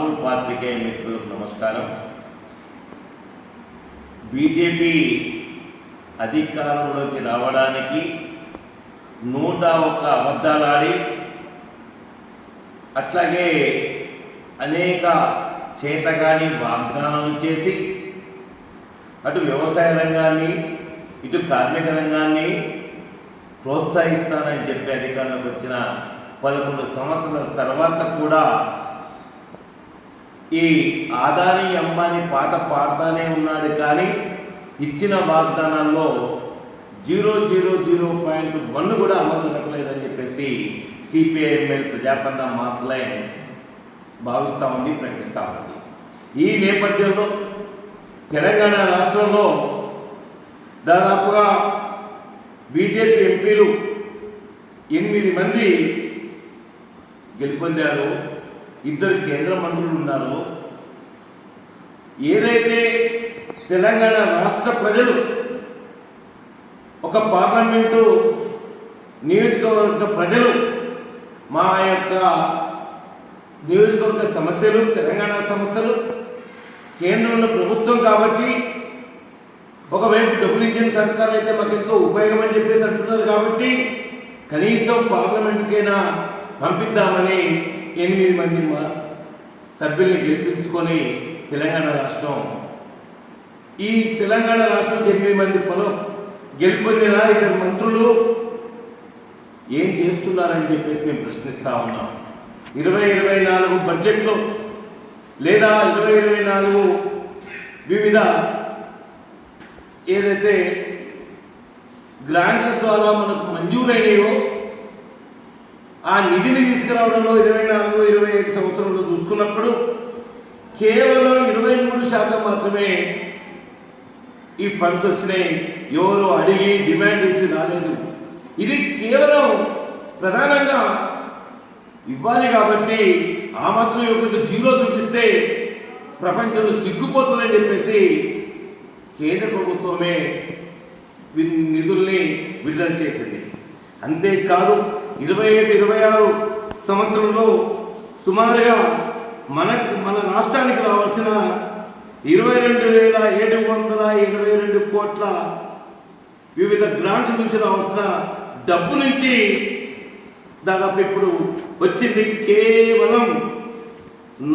మామూలు పార్టీకే మిత్రులకు నమస్కారం. బీజేపీ అధికారంలోకి రావడానికి 101 అబద్ధాలాడి అట్లాగే అనేక చేతగాని వాగ్దానాలు చేసి అటు వ్యవసాయ రంగాన్ని ఇటు కార్మిక రంగాన్ని ప్రోత్సహిస్తానని చెప్పి అధికారంలోకి వచ్చిన 11 సంవత్సరాల తర్వాత కూడా ఈ ఆదాని అంబానీ పాట పాడుతూనే ఉన్నాడు, కానీ ఇచ్చిన వాగ్దానాల్లో 0.1 కూడా అమలు జరగలేదని చెప్పేసి సిపిఐఎంఎల్ ప్రజాపంద మాస్ లైన్ భావిస్తూ ఉంది, ప్రకటిస్తూ ఉంది. ఈ నేపథ్యంలో తెలంగాణ రాష్ట్రంలో దాదాపుగా బీజేపీ ఎంపీలు 8 మంది గెలుపొందారు, 2 కేంద్ర మంత్రులు ఉన్నారు. ఏదైతే తెలంగాణ రాష్ట్ర ప్రజలు ఒక పార్లమెంటు నియోజకవర్గ ప్రజలు మా యొక్క నియోజకవర్గ సమస్యలు, తెలంగాణ సమస్యలు, కేంద్రంలో ప్రభుత్వం కాబట్టి ఒకవైపు డబుల్ ఇంజిన్ సర్కార్ అయితే మాకు ఎంతో ఉపయోగం అని చెప్పేసి అంటున్నారు, కాబట్టి కనీసం పార్లమెంటుకైనా పంపిద్దామని 8 మంది సభ్యుల్ని గెలిపించుకొని తెలంగాణ రాష్ట్రం, ఈ తెలంగాణ రాష్ట్రం 8 మంది గెలుపొందిన 2 మంత్రులు ఏం చేస్తున్నారని చెప్పేసి మేము ప్రశ్నిస్తూ ఉన్నాం. 2024 బడ్జెట్లో లేదా 2024 వివిధ ఏదైతే గ్రాంట్ల ద్వారా మనకు మంజూరైనయో ఆ నిధిని తీసుకురావడంలో 24-25 సంవత్సరంలో చూసుకున్నప్పుడు కేవలం 23% మాత్రమే ఈ ఫండ్స్ వచ్చినాయి. ఎవరు అడిగి డిమాండ్ చేసి రాలేదు. ఇది కేవలం ప్రధానంగా ఇవ్వాలి కాబట్టి ఆ మాత్రం ఇవ్వకపోతే 0 చూపిస్తే ప్రపంచంలో సిగ్గుపోతుందని చెప్పేసి కేంద్ర ప్రభుత్వమే నిధుల్ని విడుదల చేసింది. అంతేకాదు 25-26 సంవత్సరంలో సుమారుగా మన రాష్ట్రానికి రావాల్సిన 22,782 కోట్ల వివిధ గ్రాంట్ల నుంచి రావాల్సిన డబ్బు నుంచి దాదాపు ఇప్పుడు వచ్చింది కేవలం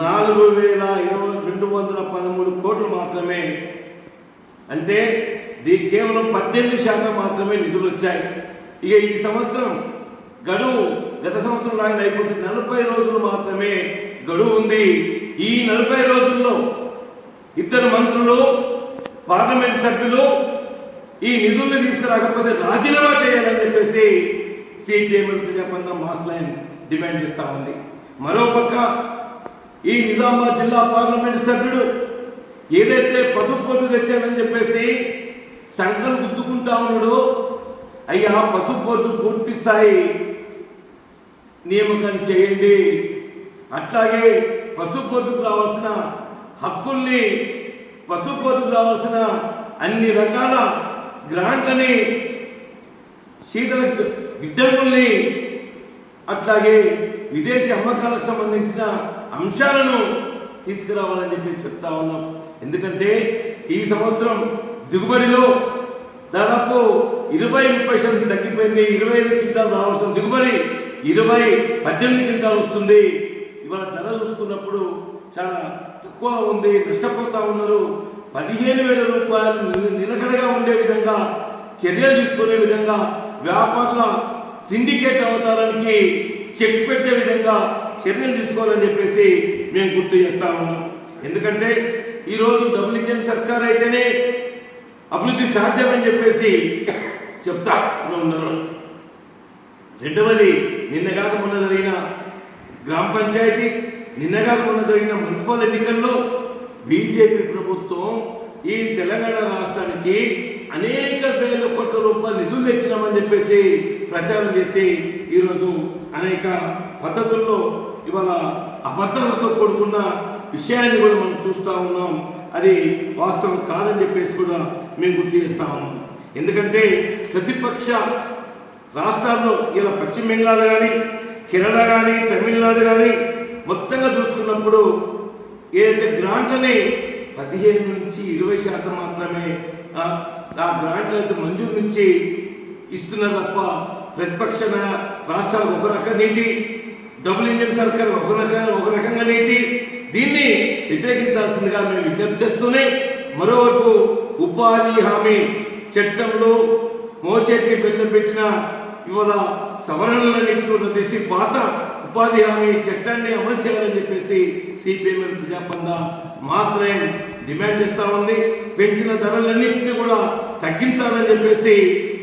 4,213 కోట్లు మాత్రమే. అంటే కేవలం 18% మాత్రమే నిధులు వచ్చాయి. ఇక ఈ సంవత్సరం గడువు గత సంవత్సరం లాగా అయిపోతుంది. 40 రోజులు మాత్రమే గడువు ఉంది. ఈ 40 రోజుల్లో 2 మంత్రులు, పార్లమెంట్ సభ్యులు ఈ నిధుల్ని తీసుకురాకపోతే రాజీనామా చేయాలని చెప్పేసి సిపిఎంఎల్ ప్రజాపంద మాస్ లైన్ డిమాండ్ చేస్తూ ఉంది. మరోపక్క ఈ నిజామాబాద్ జిల్లా పార్లమెంట్ సభ్యుడు ఏదైతే పసుపు బోర్డు తెచ్చానని చెప్పేసి సంకలు గుద్దుకుంటా ఉన్నాడు, అయ్యా పసుపు బోర్డు పూర్తి స్థాయి నియామకం చేయండి, అట్లాగే పసుపు బోర్డుకు రావాల్సిన హక్కుల్ని, పసుపు బోర్డుకు రావాల్సిన అన్ని రకాల గ్రాంట్లని, శీతల గిడ్డంగుల్ని, అట్లాగే విదేశీ అమ్మకాలకు సంబంధించిన అంశాలను తీసుకురావాలని చెప్పి చెప్తా ఉన్నాం. ఎందుకంటే ఈ సంవత్సరం దిగుబడిలో దాదాపు 20-30% తగ్గిపోయింది. 25 క్వింటాలు రావాల్సిన దిగుబడి 18 క్వింటాలు వస్తుంది. ఇవాళ ధర చూసుకున్నప్పుడు చాలా తక్కువ ఉంది, నష్టపోతా ఉన్నారు. 15,000 రూపాయలు నిలకడగా ఉండే విధంగా చర్యలు తీసుకునే విధంగా, వ్యాపారుల సిండికేట్ అవతారానికి చెక్ పెట్టే విధంగా చర్యలు తీసుకోవాలని చెప్పేసి మేము గుర్తు చేస్తా ఉన్నాం. ఎందుకంటే ఈరోజు డబుల్ ఇంజిన్ సర్కార్ అయితేనే అభివృద్ధి సాధ్యమని చెప్పేసి చెప్తా ఉన్నారు. రెండవది, నిన్నగాక మొన్న జరిగిన గ్రామ పంచాయతీ, నిన్నగాక మొన్న జరిగిన మున్సిపల్ ఎన్నికల్లో బీజేపీ ప్రభుత్వం ఈ తెలంగాణ రాష్ట్రానికి అనేక వేల కోట్ల రూపాయలు నిధులు తెచ్చినామని చెప్పేసి ప్రచారం చేసి ఈరోజు అనేక పద్ధతుల్లో ఇవాళ అబద్ధాలతో కూడుకున్న విషయాన్ని కూడా మనం చూస్తూ ఉన్నాం. అది వాస్తవం కాదని చెప్పేసి కూడా మేము గుర్తు చేస్తా ఉన్నాం. ఎందుకంటే ప్రతిపక్ష రాష్ట్రాల్లో ఇలా పశ్చిమ బెంగాల్ కానీ, కేరళ కానీ, తమిళనాడు కానీ మొత్తంగా చూసుకున్నప్పుడు ఏదైతే గ్రాంట్లని 15 నుంచి 20% మాత్రమే ఆ గ్రాంట్లు అయితే మంజూరు నుంచి ఇస్తున్నారు తప్ప ప్రతిపక్ష రాష్ట్రాలకు ఒక రక నీతి, డబుల్ ఇంజిన్ సర్కార్ ఒక రకంగా నీతి. దీన్ని వ్యతిరేకించాల్సిందిగా మేము విజ్ఞప్తి చేస్తూనే, మరోవైపు ఉపాధి హామీ చట్టంలో మోచేతికి బెల్లం పెట్టిన ఇవాళ సవరణలన్నింటినీ రద్దేసి పాత ఉపాధి హామీ చట్టాన్ని అమలు చేయాలని చెప్పేసి సిపిఎం ప్రజాపంద మాస్లైన్ డిమాండ్ చేస్తూ ఉంది. పెంచిన ధరలన్నింటినీ కూడా తగ్గించాలని చెప్పేసి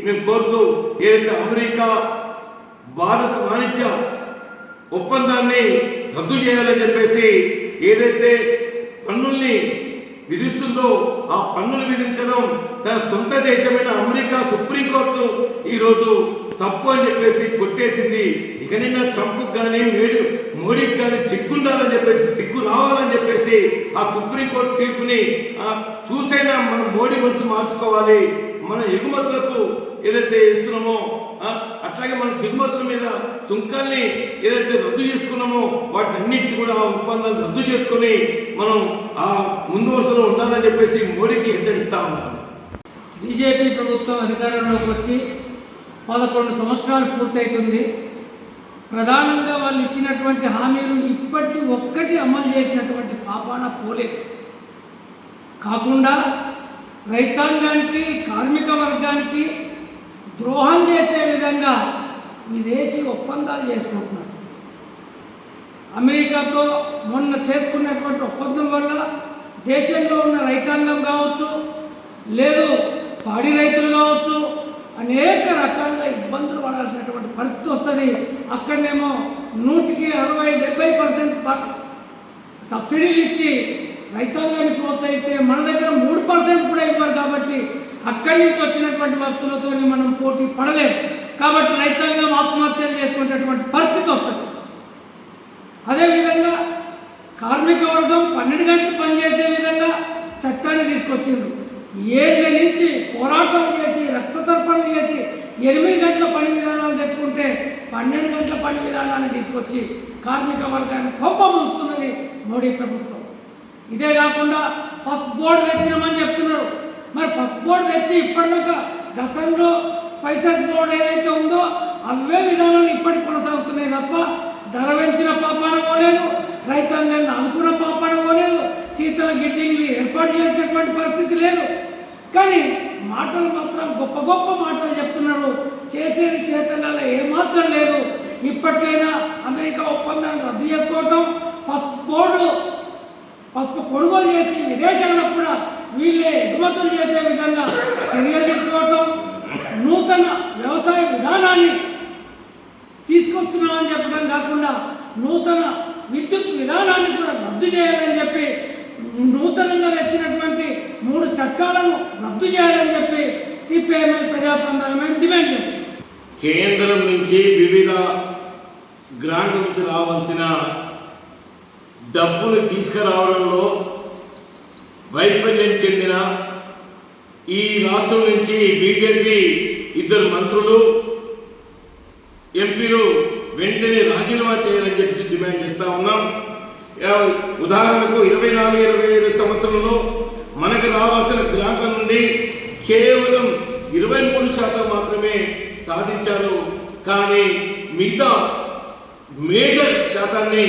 మేము కోరుతూ, ఏదైతే అమెరికా భారత్ వాణిజ్య ఒప్పందాన్ని రద్దు చేయాలని చెప్పేసి ఏదైతే పన్నుల్ని విధిస్తుందో ఆ పన్నులు విధించడం తన సొంత దేశమైన అమెరికా సుప్రీంకోర్టు ఈరోజు తప్పు అని చెప్పేసి కొట్టేసింది. ఇకనైనా ట్రంప్ కానీ మోడీకి కానీ సిగ్గుండాలని చెప్పేసి, సిగ్గు రావాలని చెప్పేసి ఆ సుప్రీంకోర్టు తీర్పుని చూసైనా మనం మోడీ మనసు మార్చుకోవాలి. మన ఎగుమతులకు ఏదైతే ఇస్తున్నామో అట్లాగే మన దిగుమతుల మీద సుంకాల్ని ఏదైతే రద్దు చేసుకున్నామో వాటిని అన్నింటి కూడా ఒప్పందాలు రద్దు చేసుకొని మనం ఆ ముందు వరుసలో ఉండాలని చెప్పేసి మోడీకి హెచ్చరిస్తా ఉన్నాను. బీజేపీ ప్రభుత్వం అధికారంలోకి వచ్చి 11 సంవత్సరాలు పూర్తవుతుంది. ప్రధానంగా వాళ్ళు ఇచ్చినటువంటి హామీలు ఇప్పటికీ ఒక్కటి అమలు చేసినటువంటి పాపాన పోలేదు. కాకుండా రైతాంగానికి, కార్మిక వర్గానికి ద్రోహం చేసే విధంగా విదేశీ ఒప్పందాలు చేసుకుంటున్నారు. అమెరికాతో మొన్న చేసుకున్నటువంటి ఒప్పందం వల్ల దేశంలో ఉన్న రైతాంగం కావచ్చు, లేదు పాడి రైతులు కావచ్చు, అనేక రకాలుగా ఇబ్బందులు పడాల్సినటువంటి పరిస్థితి వస్తుంది. అక్కడనేమో 100కి 60-70% సబ్సిడీలు ఇచ్చి రైతాంగాన్ని ప్రోత్సహిస్తే మన దగ్గర 3% కూడా ఇవ్వరు. కాబట్టి అక్కడి నుంచి వచ్చినటువంటి వస్తువులతో మనం పోటీ పడలేము. కాబట్టి రైతాంగం ఆత్మహత్యలు చేసుకునేటటువంటి పరిస్థితి వస్తుంది. అదేవిధంగా కార్మిక వర్గం 12 గంటలు పనిచేసే విధంగా చట్టాన్ని తీసుకొచ్చిండ్రు. ఏళ్ళ నుంచి పోరాటాలు చేసి, రక్తతర్పణలు చేసి 8 గంటల పని విధానాలు తెచ్చుకుంటే 12 గంటల పని విధానాన్ని తీసుకొచ్చి కార్మిక వర్గాన్ని కోపముస్తున్నది మోడీ ప్రభుత్వం. ఇదే కాకుండా పసుపు బోర్డు తెచ్చినామని చెప్తున్నారు. మరి పసుపు బోర్డు తెచ్చి ఇప్పటిదాకా గతంలో స్పైసెస్ బోర్డు ఏదైతే ఉందో అవే విధానాలు ఇప్పటికి కొనసాగుతున్నాయి తప్ప ధర పెంచిన పాపాన పోలేదు, రైతాంగాన్ని అనుకున్న పాపాన పోలేదు, శీతల గిడ్డింగ్లు ఏర్పాటు చేసినటువంటి పరిస్థితి లేదు. కానీ మాటలు మాత్రం గొప్ప గొప్ప మాటలు చెప్తున్నారు, చేసేది చేతలలో ఏమాత్రం లేదు. ఇప్పటికైనా అమెరికా ఒప్పందాన్ని రద్దు చేసుకోవటం, పసుపు కొనుగోలు చేసి విదేశాలకు కూడా వీళ్ళే ఎగుమతులు చేసే విధంగా చర్యలు తీసుకోవటం, నూతన వ్యవసాయ విధానాన్ని తీసుకొస్తున్నామని చెప్పడం కాకుండా నూతన విద్యుత్ విధానాన్ని కూడా రద్దు చేయాలని చెప్పి, నూతనంగా వచ్చినటువంటి 3 చట్టాలను రద్దు చేయాలని చెప్పి సిపిఐఎంఎల్ ప్రజాపందం డిమాండ్ చేస్తుంది. కేంద్రం నుంచి వివిధ గ్రాంట్ల నుంచి రావాల్సిన డబ్బులు తీసుకురావడంలో వైఫల్యం చెందిన ఈ రాష్ట్రం నుంచి బీజేపీ 2 మంత్రులు, ఎంపీలు వెంటనే రాజీనామా చేయాలని చెప్పి డిమాండ్ చేస్తూ ఉన్నాం. ఉదాహరణకు 24-25 సంవత్సరంలో మనకు రావాల్సిన గ్రాంట్ల నుండి కేవలం 23% మాత్రమే సాధించారు. కానీ మిగతా మేజర్ శాతాన్ని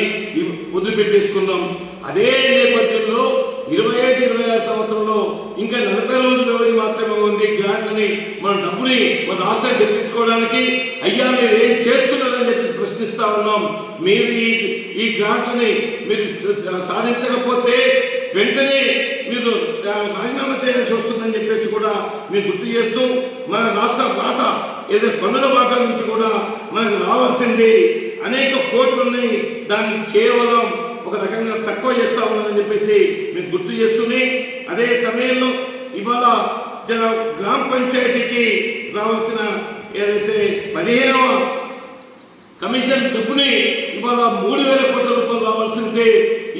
వదిలిపెట్టేసుకున్నాం. అదే నేపథ్యంలో 25-26 సంవత్సరంలో ఇంకా 40 రోజుల వ్యవధి మాత్రమే ఉంది గ్రాంట్లని మన డబ్బుని మన రాష్ట్రానికి తెప్పించుకోవడానికి. అయ్యా మీరు ఏం చేస్తున్నారని చెప్పి ప్రశ్నిస్తా ఉన్నాం. మీరు ఈ గ్రాంట్లని మీరు సాధించకపోతే వెంటనే మీరు రాజీనామా చేయాల్సి వస్తుందని చెప్పేసి కూడా మేము గుర్తు చేస్తూ, మన రాష్ట్ర వాటా ఏదో పన్నుల వాటా నుంచి కూడా మనకు రావాల్సింది అనేక కోట్లు ఉన్నాయి, దాన్ని కేవలం ఒక రకంగా తక్కువ చేస్తా ఉన్నారని చెప్పేసి మేము గుర్తు చేస్తూనే, అదే సమయంలో ఇవాళ గ్రామ పంచాయతీకి రావాల్సిన ఏదైతే 15వ కమిషన్ డబ్బుని ఇవాళ 3,000 కోట్ల రూపాయలు రావాల్సిందే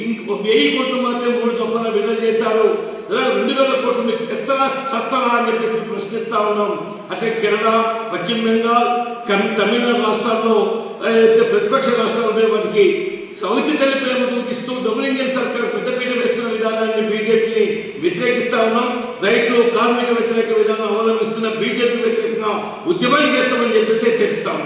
ఇంకో 1,000 కోట్లు మాత్రం 3 దఫాలు విడుదల చేశారు. 2,000 కోట్లు మీకు తెస్తారా సస్తారా అని చెప్పేసి ప్రశ్నిస్తా ఉన్నాం. అంటే కేరళ, పశ్చిమ బెంగాల్, తమిళనాడు రాష్ట్రాల్లో ప్రతిపక్ష రాష్ట్రాల్లో వాటికి సౌతి తల్లి ప్రేమ చూపిస్తూ డబుల్ ఇంజిన్ సర్కార్ పెద్దపీట హెచ్చరిస్తా ఉన్నాం. రైతులు కార్మిక వ్యతిరేక విధానం అవలంబిస్తున్న బీజేపీ వ్యతిరేకంగా ఉద్యమం చేస్తామని చెప్పేసి హెచ్చరిస్తా ఉన్నాం.